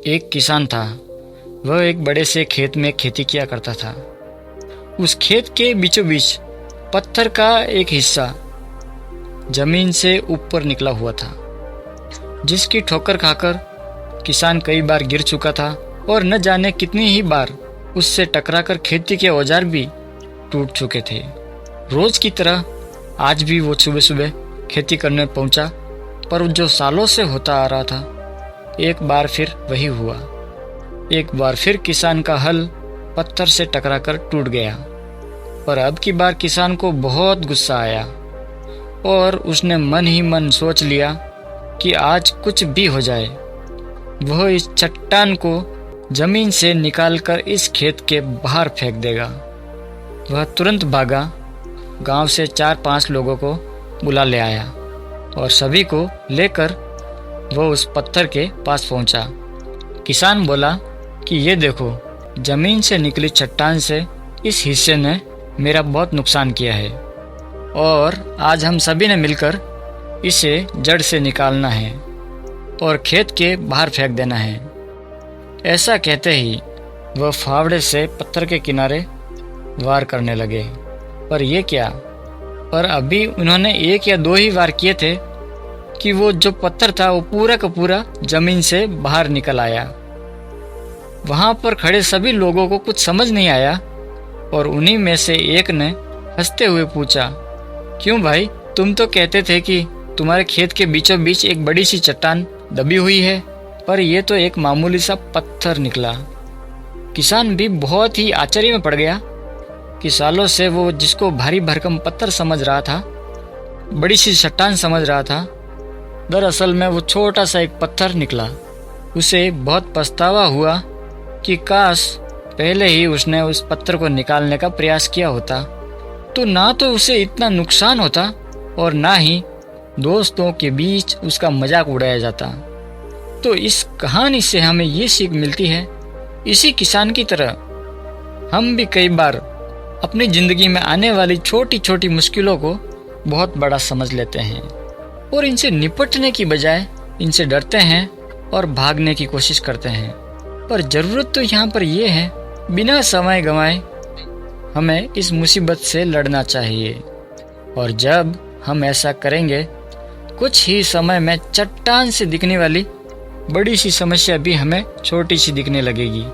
एक किसान था। वह एक बड़े से खेत में खेती किया करता था। उस खेत के बीचों बीच पत्थर का एक हिस्सा जमीन से ऊपर निकला हुआ था, जिसकी ठोकर खाकर किसान कई बार गिर चुका था और न जाने कितनी ही बार उससे टकराकर खेती के औजार भी टूट चुके थे। रोज की तरह आज भी वो सुबह सुबह खेती करने पहुंचा, पर जो सालों से होता आ रहा था, एक बार फिर वही हुआ। एक बार फिर किसान का हल पत्थर से टकराकर टूट गया। पर अब की बार किसान को बहुत गुस्सा आया और उसने मन ही मन सोच लिया कि आज कुछ भी हो जाए, वह इस चट्टान को जमीन से निकालकर इस खेत के बाहर फेंक देगा। वह तुरंत भागा, गांव से 4-5 लोगों को बुला ले आया और सभी को लेकर वह उस पत्थर के पास पहुंचा। किसान बोला कि ये देखो, जमीन से निकली चट्टान से इस हिस्से ने मेरा बहुत नुकसान किया है और आज हम सभी ने मिलकर इसे जड़ से निकालना है और खेत के बाहर फेंक देना है। ऐसा कहते ही वह फावड़े से पत्थर के किनारे वार करने लगे। पर यह क्या, पर अभी उन्होंने 1 या 2 ही वार किए थे कि वो जो पत्थर था वो पूरा का पूरा जमीन से बाहर निकल आया। वहां पर खड़े सभी लोगों को कुछ समझ नहीं आया और उन्हीं में से एक ने हंसते हुए पूछा, क्यों भाई, तुम तो कहते थे कि तुम्हारे खेत के बीचों बीच एक बड़ी सी चट्टान दबी हुई है, पर यह तो एक मामूली सा पत्थर निकला। किसान भी बहुत ही आश्चर्य में पड़ गया कि सालों से वो जिसको भारी भरकम पत्थर समझ रहा था, बड़ी सी चट्टान समझ रहा था, दरअसल में वो छोटा सा एक पत्थर निकला। उसे बहुत पछतावा हुआ कि काश पहले ही उसने उस पत्थर को निकालने का प्रयास किया होता, तो ना तो उसे इतना नुकसान होता और ना ही दोस्तों के बीच उसका मजाक उड़ाया जाता। तो इस कहानी से हमें ये सीख मिलती है, इसी किसान की तरह हम भी कई बार अपनी जिंदगी में आने वाली छोटी छोटी मुश्किलों को बहुत बड़ा समझ लेते हैं और इनसे निपटने की बजाय इनसे डरते हैं और भागने की कोशिश करते हैं। पर जरूरत तो यहाँ पर यह है, बिना समय गंवाए हमें इस मुसीबत से लड़ना चाहिए। और जब हम ऐसा करेंगे, कुछ ही समय में चट्टान से दिखने वाली बड़ी सी समस्या भी हमें छोटी सी दिखने लगेगी।